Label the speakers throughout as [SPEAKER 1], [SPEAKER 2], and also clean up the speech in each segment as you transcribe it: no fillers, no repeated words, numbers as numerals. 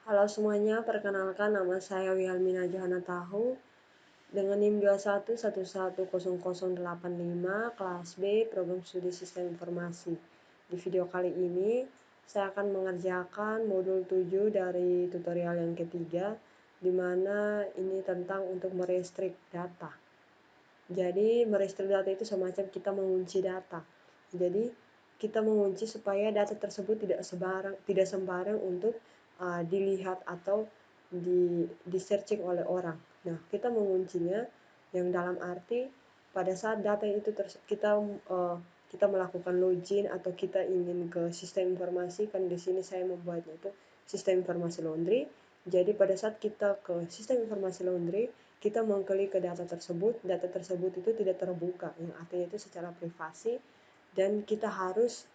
[SPEAKER 1] Halo semuanya, perkenalkan nama saya Wihalmina Johana Tahu dengan NIM 21110085 kelas B Program Studi Sistem Informasi. Di video kali ini saya akan mengerjakan modul 7 dari tutorial yang ketiga, di mana ini tentang untuk merestrik data. Jadi merestrik data itu semacam kita mengunci data. Jadi kita mengunci supaya data tersebut tidak sembarang untuk dilihat atau di searching oleh orang. Nah, kita menguncinya yang dalam arti pada saat data itu kita melakukan login atau kita ingin ke sistem informasi, kan di sini saya membuatnya itu sistem informasi laundry. Jadi pada saat kita ke sistem informasi laundry, kita mengklik ke data tersebut itu tidak terbuka, yang artinya itu secara privasi, dan kita harus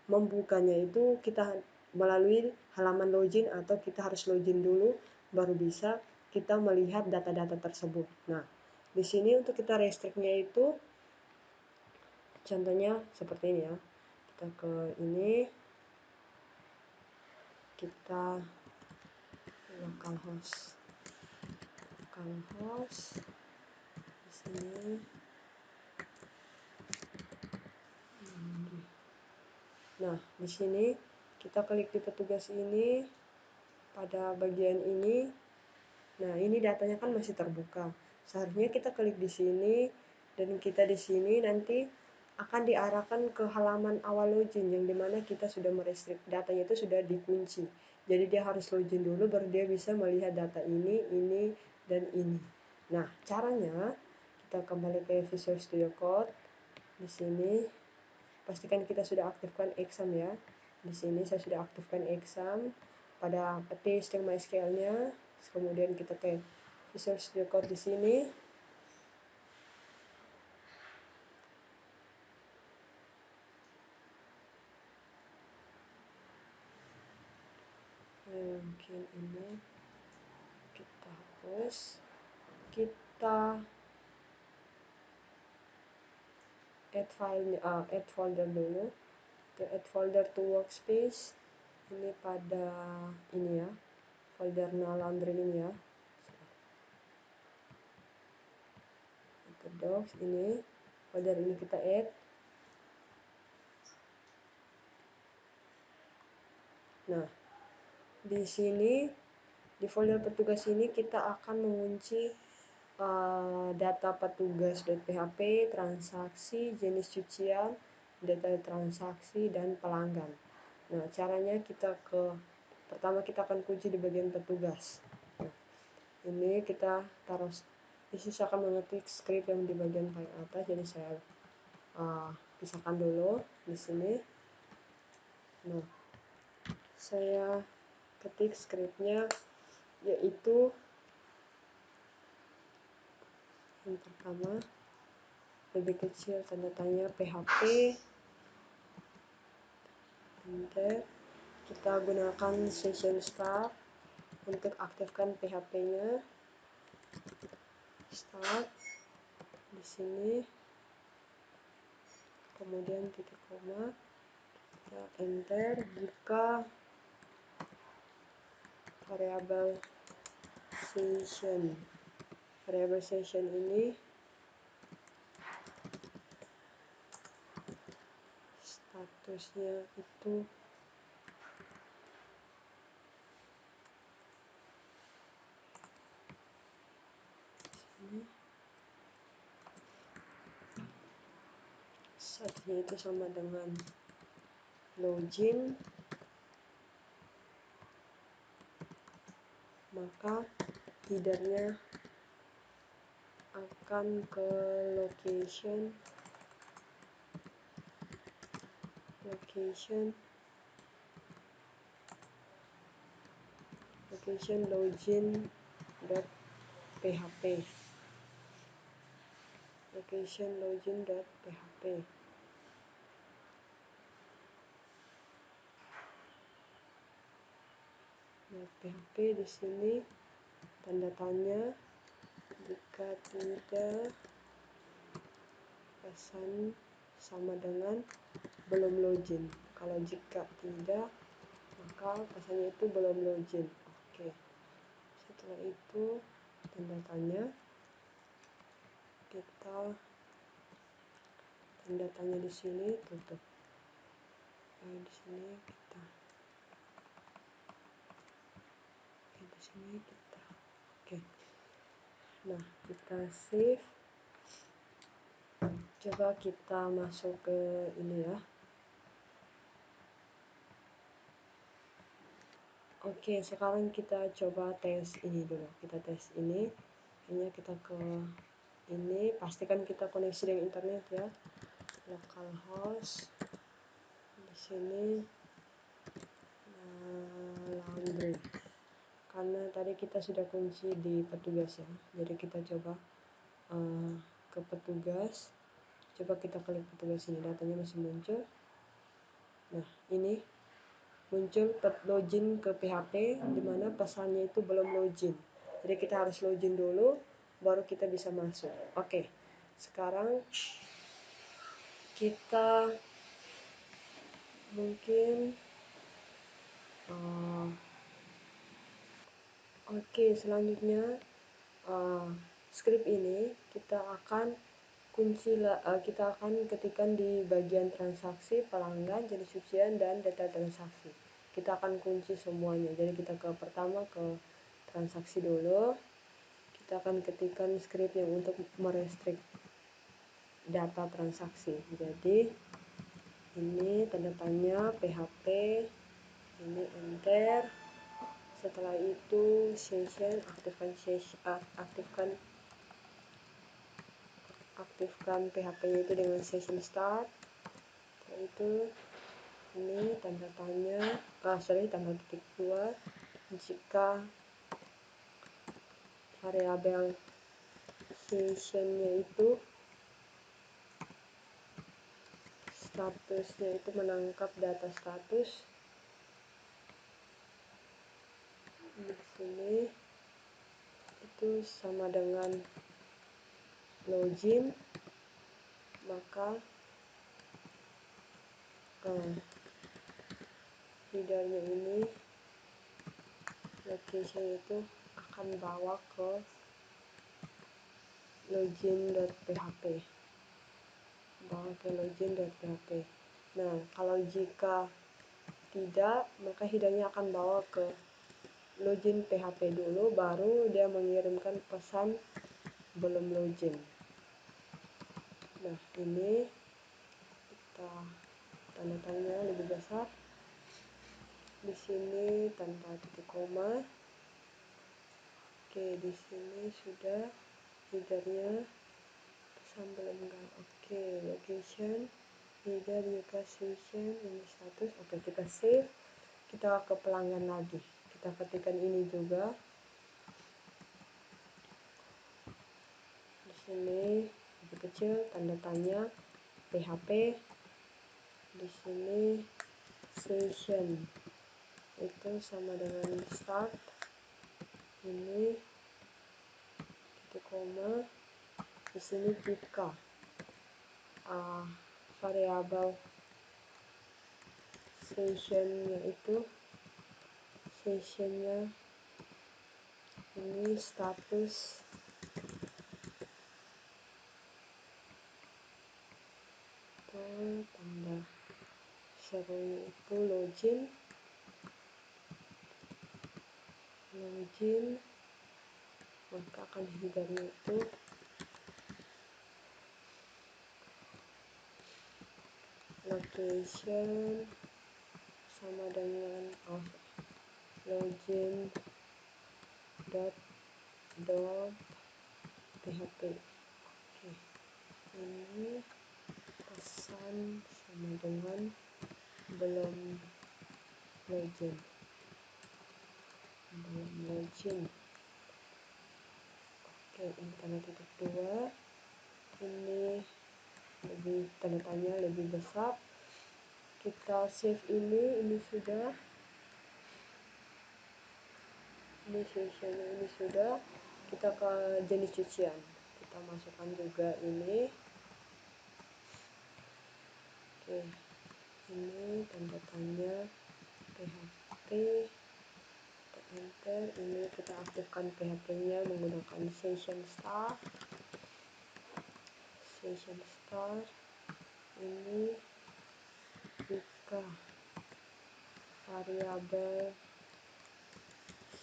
[SPEAKER 1] membukanya itu kita melalui halaman login atau kita harus login dulu baru bisa kita melihat data-data tersebut. Nah, di sini untuk kita restriknya itu contohnya seperti ini ya. Kita ke ini, kita localhost di sini. Nah, di sini kita klik di petugas ini pada bagian ini. Nah, ini datanya kan masih terbuka. Seharusnya kita klik di sini dan kita di sini nanti akan diarahkan ke halaman awal login yang dimana kita sudah merestrik datanya itu sudah dikunci. Jadi dia harus login dulu baru dia bisa melihat data ini, dan ini. Nah, caranya kita kembali ke Visual Studio Code. Di sini pastikan kita sudah aktifkan exam ya. Di sini saya sudah aktifkan exam pada HTML-nya. Kemudian kita ke Visual Studio Code di sini. Mungkin ini kita hapus. Kita add folder dulu. Kita add folder to workspace. Ini pada ini ya, folder laundry ini ya. Ke docs ini, folder ini kita add. Nah, di sini di folder petugas ini kita akan mengunci data petugas.php, transaksi, jenis cucian, data transaksi, dan pelanggan. Nah, caranya pertama kita akan kunci di bagian petugas. Nah, ini kita taruh, saya akan mengetik script yang di bagian paling atas, jadi saya pisahkan dulu di sini. Nah, saya ketik scriptnya, yaitu yang pertama lebih kecil tanda tanya PHP, enter. Kita gunakan session start untuk aktifkan PHP-nya. Start di sini, kemudian titik koma, kita enter. Jika variabel session ini statusnya itu statusnya itu sama dengan login, maka headernya akan ke location login.php. Nah, PHP di sini tanda tanya, jika tidak pesan sama dengan belum login. Kalau jika tidak, maka pesannya itu belum login. Oke, setelah itu tanda tanya, kita tanda tanya di sini tutup. Di sini kita di sini kita oke. Nah, kita save. Coba kita masuk ke ini ya. Oke, sekarang kita coba tes ini dulu. Kita tes ini. Hanya kita ke ini, pastikan kita koneksi dengan internet ya. Localhost. Di sini laundry. Karena tadi kita sudah kunci di petugas ya. Jadi kita coba ke petugas. Coba kita klik petugas ini, datanya masih muncul. Nah, ini muncul login ke PHP dimana pesannya itu belum login, jadi kita harus login dulu baru kita bisa masuk. Oke, sekarang kita mungkin oke, selanjutnya script ini kita akan kita akan ketikkan di bagian transaksi, pelanggan, jenis cucian, dan data transaksi. Kita akan kunci semuanya. Jadi kita pertama ke transaksi dulu. Kita akan ketikkan script yang untuk merestrict data transaksi. Jadi ini tanda tanya PHP, ini enter. Setelah itu session, aktifkan PHP-nya itu dengan session start. Setelah itu ini tanda tanya, tanda titik 2 jika variabel sessionnya itu statusnya itu menangkap data status. Di sini itu sama dengan login, maka headernya ini location itu akan bawa ke login.php. Nah, kalau jika tidak, maka headernya akan bawa ke login PHP dulu, baru dia mengirimkan pesan belum login. Nah, ini kita tanda tanya lebih besar. Di sini tanpa titik koma. Oke, di sini sudah headernya pesan belum kan. Oke, location, header, yuka, session, ini status. Oke, kita save. Kita ke pelanggan lagi. Kita ketikkan ini juga. Di sini lebih kecil tanda tanya PHP. Di sini session itu sama dengan start. Ini titik koma. Di sini jika variabel sessionnya ini status tanda serunya itu login, maka akan headernya itu location sama dengan login .php. Oke, ini pesan sama dengan belum login. Oke, ini tanda titik 2. Ini lebih tanda tanya lebih besar. Kita save ini sudah. Ini sessionnya ini sudah. Kita ke jenis cucian. Kita masukkan juga ini. Oke, ini tanda tanya PHP, enter. Ini kita aktifkan PHP-nya menggunakan session start. Ini jika variabel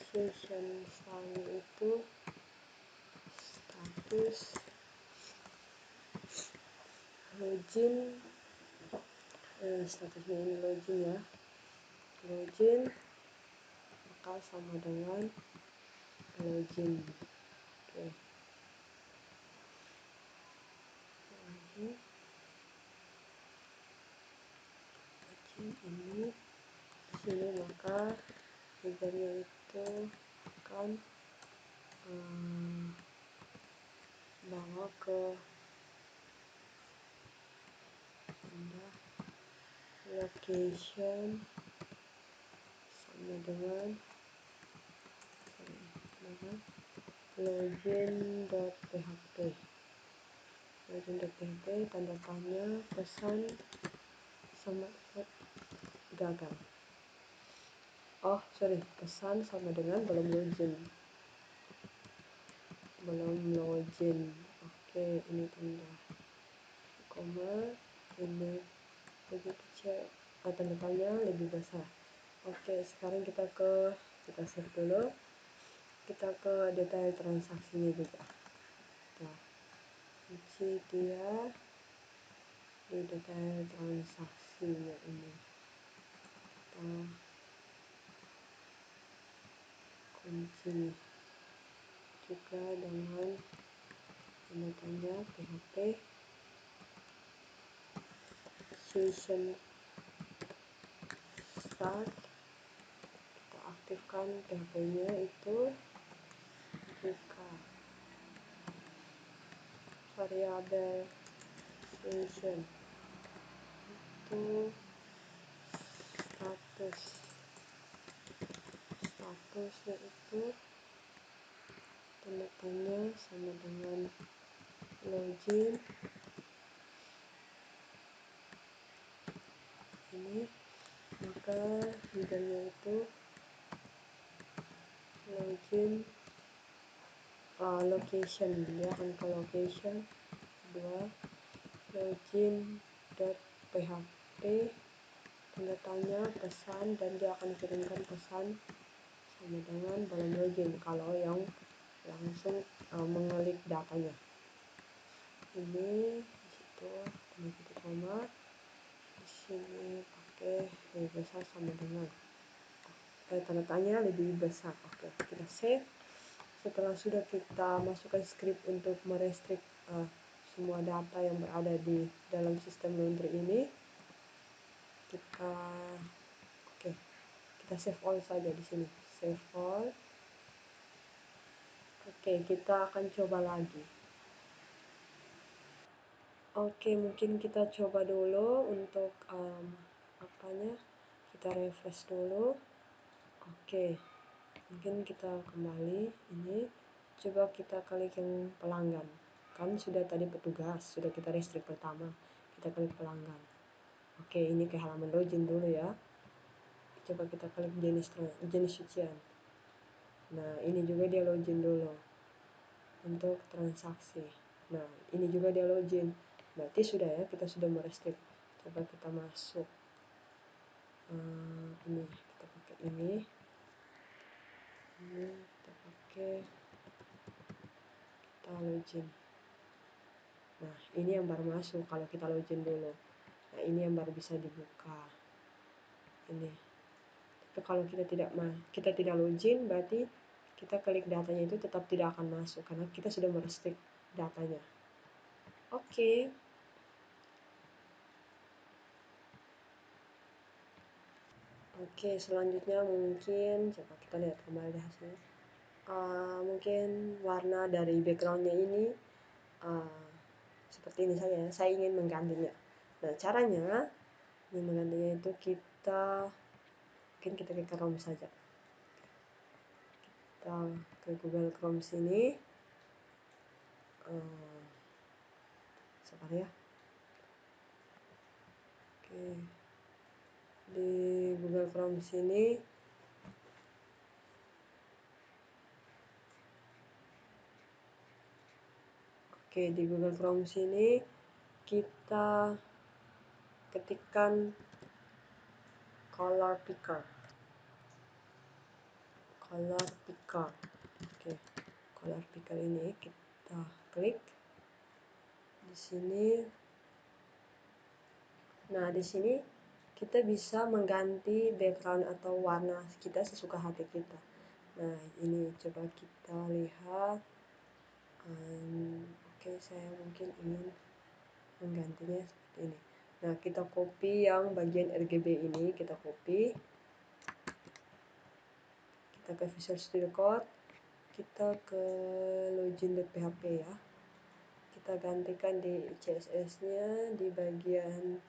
[SPEAKER 1] session start itu statusnya ini login ya, login maka sama dengan login. Oke. Login ini di sini, maka triggernya itu akan bawa ke location sama dengan login.php. Tanda tanya pesan sama gagal. Pesan sama dengan belum login. Oke, ini tanda koma, ini begitu cek tanda tanya lebih besar. Oke, sekarang kita save dulu, kita ke detail transaksinya juga. Nah, kunci dia di detail transaksinya ini. Kita kunci juga dengan tanda tanya PHP session start. Kita aktifkan PHP-nya itu jika variabel session itu statusnya itu tanda tanya sama dengan login. Ini maka headernya itu login location, dia akan ke location 2 login.php tanda tanya pesan, dan dia akan kirimkan pesan sama dengan belum login kalau yang langsung mengelik datanya. Ini disitu tanda titik koma, di sini pakai lebih besar sama dengan tanda tanya lebih besar. Oke, kita save. Setelah sudah kita masukkan script untuk merestrict semua data yang berada di dalam sistem laundry ini, kita save all saja di sini, save all. Oke, kita akan coba lagi. Oke, mungkin kita coba dulu untuk kita refresh dulu. Oke, mungkin kita kembali. Ini coba kita klik yang pelanggan, kan sudah tadi petugas, sudah kita restrict pertama, kita klik pelanggan. Oke, ini ke halaman login dulu ya. Coba kita klik jenis cucian. Nah, ini juga dia login dulu untuk transaksi. Nah, ini juga dia login. Berarti sudah ya, kita sudah merestrict. Coba kita masuk. Ini kita pakai ini kita pakai, kita login. Nah, ini yang baru masuk kalau kita login dulu. Nah, ini yang baru bisa dibuka. Ini. Tapi kalau kita tidak login, berarti kita klik datanya itu tetap tidak akan masuk karena kita sudah merestrict datanya. Oke. Oke, selanjutnya mungkin coba kita lihat kembali hasilnya. Mungkin warna dari backgroundnya ini seperti ini saja. Saya ingin menggantinya. Nah, caranya ingin menggantinya itu mungkin kita ke Chrome saja. Kita ke Google Chrome sini. Sabar ya. Oke. Di Google Chrome sini Oke, di Google Chrome sini kita ketikkan color picker. Oke, color picker ini kita klik di sini. Nah, di sini kita bisa mengganti background atau warna kita sesuka hati kita. Nah, ini coba kita lihat. Oke, saya mungkin ingin menggantinya seperti ini. Nah, kita copy yang bagian RGB ini, kita copy. Kita ke Visual Studio Code, kita ke login.php ya. Kita gantikan di CSS-nya di bagian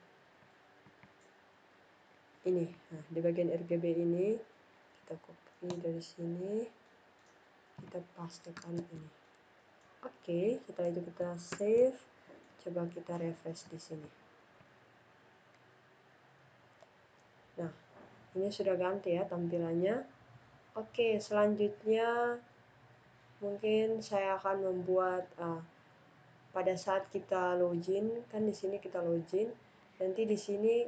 [SPEAKER 1] ini. Nah, di bagian RGB ini kita copy dari sini, kita pastekan ini. Oke, setelah itu kita save. Coba kita refresh di sini. Nah, ini sudah ganti ya tampilannya. Oke, selanjutnya mungkin saya akan membuat pada saat kita login, kan di sini kita login, nanti di sini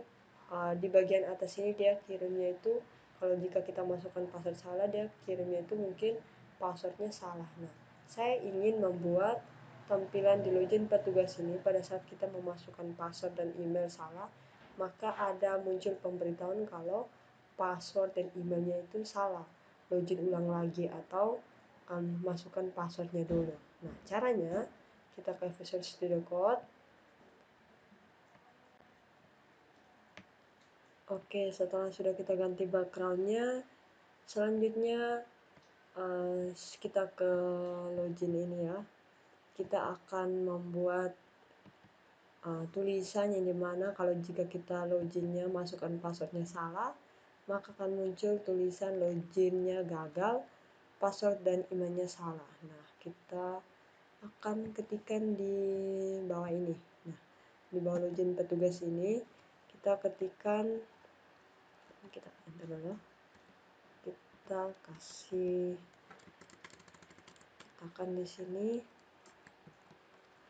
[SPEAKER 1] di bagian atas ini dia kirimnya itu, kalau jika kita masukkan password salah, dia kirimnya itu mungkin passwordnya salah. Nah, saya ingin membuat tampilan di login petugas ini pada saat kita memasukkan password dan email salah, maka ada muncul pemberitahuan kalau password dan emailnya itu salah, login ulang lagi atau masukkan passwordnya dulu. Nah, caranya kita ke Visual Studio Code. Oke, setelah sudah kita ganti backgroundnya, selanjutnya kita ke login ini ya. Kita akan membuat tulisan yang dimana kalau jika kita loginnya masukkan passwordnya salah, maka akan muncul tulisan loginnya gagal, password dan emailnya salah. Nah, kita akan ketikkan di bawah ini. Nah, di bawah login petugas ini kita ketikkan, kita enter dulu, kita kasih tekan di sini.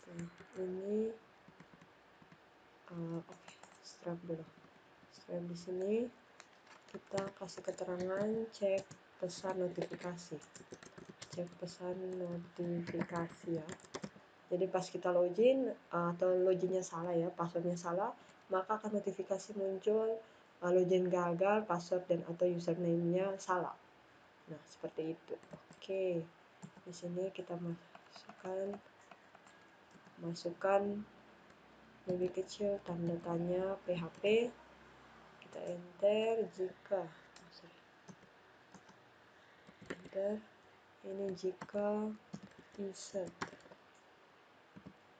[SPEAKER 1] Nah, ini oke, strap dulu. Strap di sini kita kasih keterangan cek pesan notifikasi. Cek pesan notifikasi ya. Jadi pas kita login atau loginnya salah ya, passwordnya salah, maka akan notifikasi muncul login gagal, password dan atau username-nya salah. Nah, seperti itu. Oke. Di sini kita masukkan lebih kecil tanda tanya PHP. Kita enter jika enter ini jika insert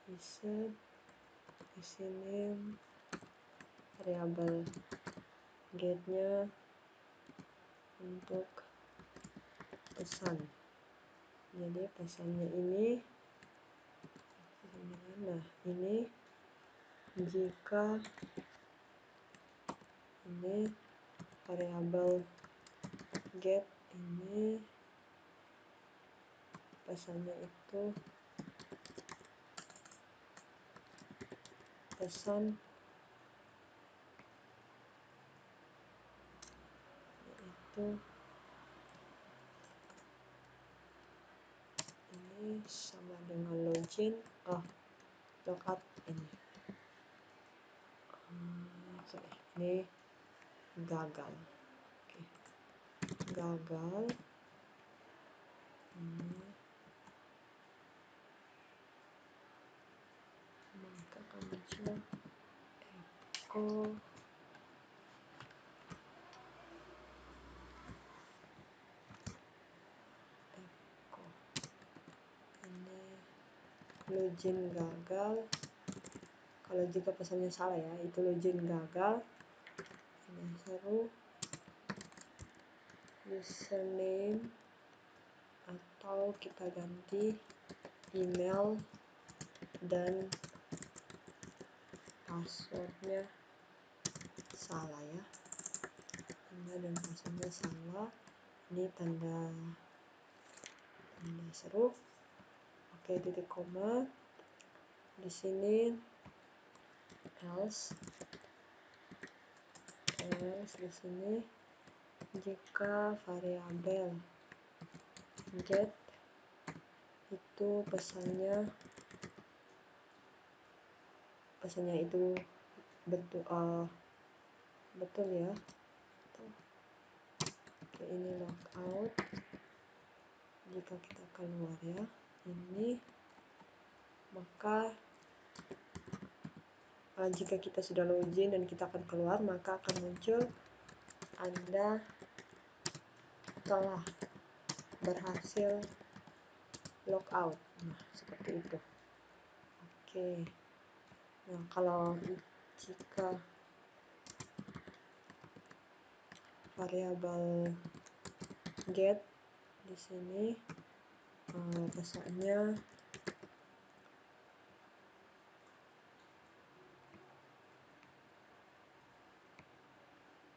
[SPEAKER 1] di sini variabel get-nya untuk pesan. Jadi pesannya ini, nah ini jika ini variabel get ini pesannya itu pesan itu ini sama dengan login logout ini ini gagal. Oke. Gagal maka akan muncul echo ini login gagal. Kalau jika pesannya salah ya, itu login gagal. Ini seru username atau kita ganti email dan passwordnya salah ya, email dan passwordnya salah. Ini tanda seru. Oke, titik koma. Di sini else di sini jika variabel get itu pesannya itu betul ya. Oke, ini logout. Jika kita keluar ya ini, maka jika kita sudah login dan kita akan keluar, maka akan muncul Anda telah berhasil logout. Nah, seperti itu. Oke. Nah, kalau jika variabel get di sini pesannya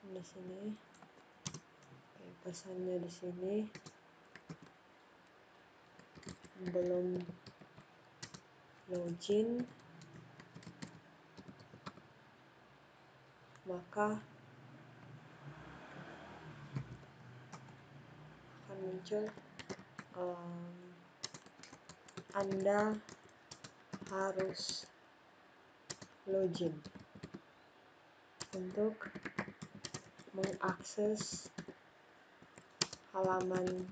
[SPEAKER 1] di sini, pesannya di sini belum login, maka akan muncul Anda harus login untuk mengakses halaman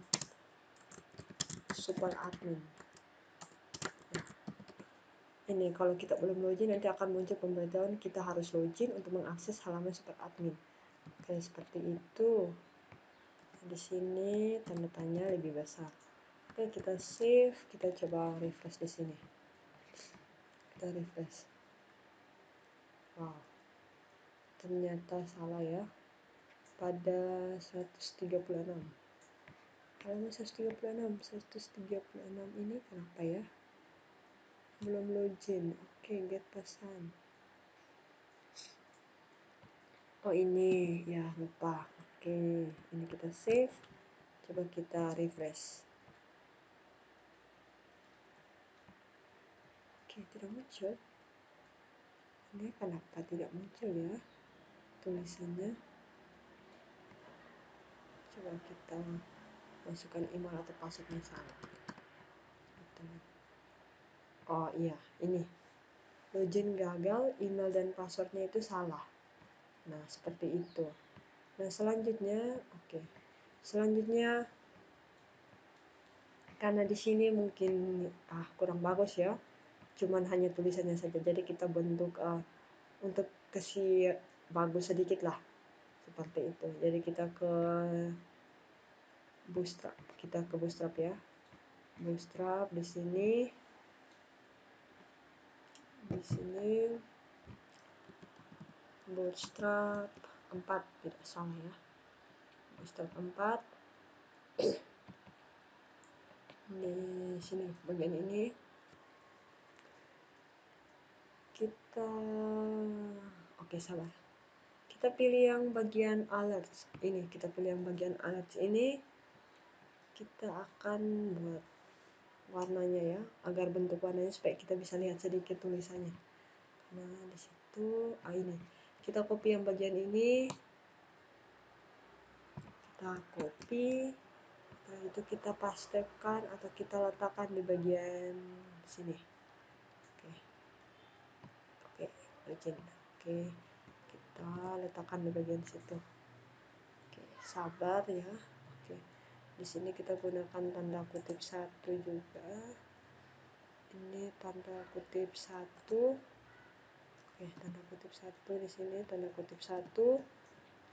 [SPEAKER 1] super admin. Ini kalau kita belum login nanti akan muncul pemberitahuan kita harus login untuk mengakses halaman super admin. Oke, seperti itu. Di sini tanda tanya lebih besar. Oke, kita save, kita coba refresh di sini. Kita refresh. Wow. Ternyata salah ya. Pada 136. Halaman 136 ini kenapa ya? Belum login. Oke, get pesan. Oh, ini ya, lupa. Oke, ini kita save. Coba kita refresh. Oke, tidak muncul. Ini kenapa tidak muncul ya tulisannya? Coba kita masukkan email atau passwordnya salah. Oh iya, ini login gagal, email dan passwordnya itu salah. Nah, seperti itu. Nah, selanjutnya, selanjutnya karena di sini mungkin kurang bagus ya, cuman hanya tulisannya saja. Jadi kita bentuk untuk kasih bagus sedikit lah, seperti itu. Jadi kita ke Bootstrap, ya. Bootstrap di sini Bootstrap 4 tidak salah ya. Bootstrap 4 di sini bagian ini kita sabar. Kita pilih yang bagian alerts ini. Kita akan buat warnanya ya, agar bentuk warnanya supaya kita bisa lihat sedikit tulisannya. Nah, di situ ini kita copy yang bagian ini, kita copy, setelah itu kita pastekan atau kita letakkan di bagian sini. Oke, kita letakkan di bagian situ. Oke, sabar ya. Oke, di sini kita gunakan tanda kutip 1 juga. Ini tanda kutip 1. Oke, tanda kutip 1 di sini, tanda kutip 1.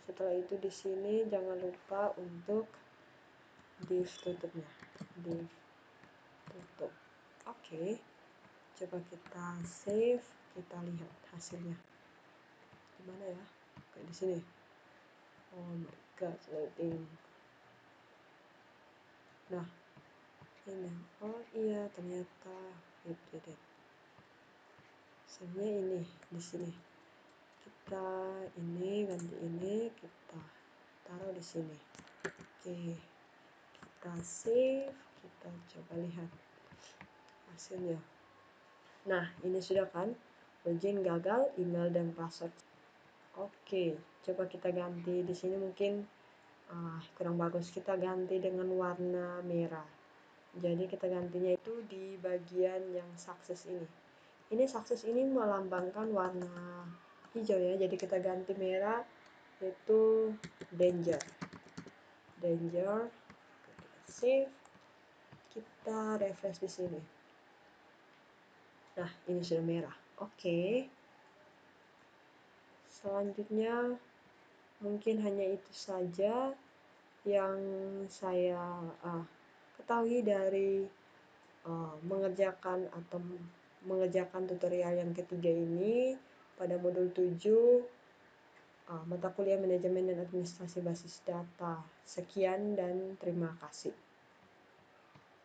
[SPEAKER 1] Setelah itu di sini jangan lupa untuk div tutupnya. Div tutup. Oke. Coba kita save, kita lihat hasilnya. Gimana ya? Oke, di sini. Oh my god, loading. Nah, ini. Oh iya, ternyata it did it. Sebenarnya ini di sini. Kita ini ganti ini, kita taruh di sini. Oke, kita save, kita coba lihat hasilnya. Nah, ini sudah kan, login gagal, email dan password. Oke, coba kita ganti di sini mungkin kurang bagus, kita ganti dengan warna merah. Jadi kita gantinya itu di bagian yang sukses ini. Ini sukses ini melambangkan warna hijau ya, jadi kita ganti merah, yaitu danger. Save, kita refresh di sini. Nah, ini sudah merah. Oke. Selanjutnya mungkin hanya itu saja yang saya ketahui dari mengerjakan tutorial yang ketiga ini pada modul 7 mata kuliah manajemen dan administrasi basis data. Sekian dan terima kasih.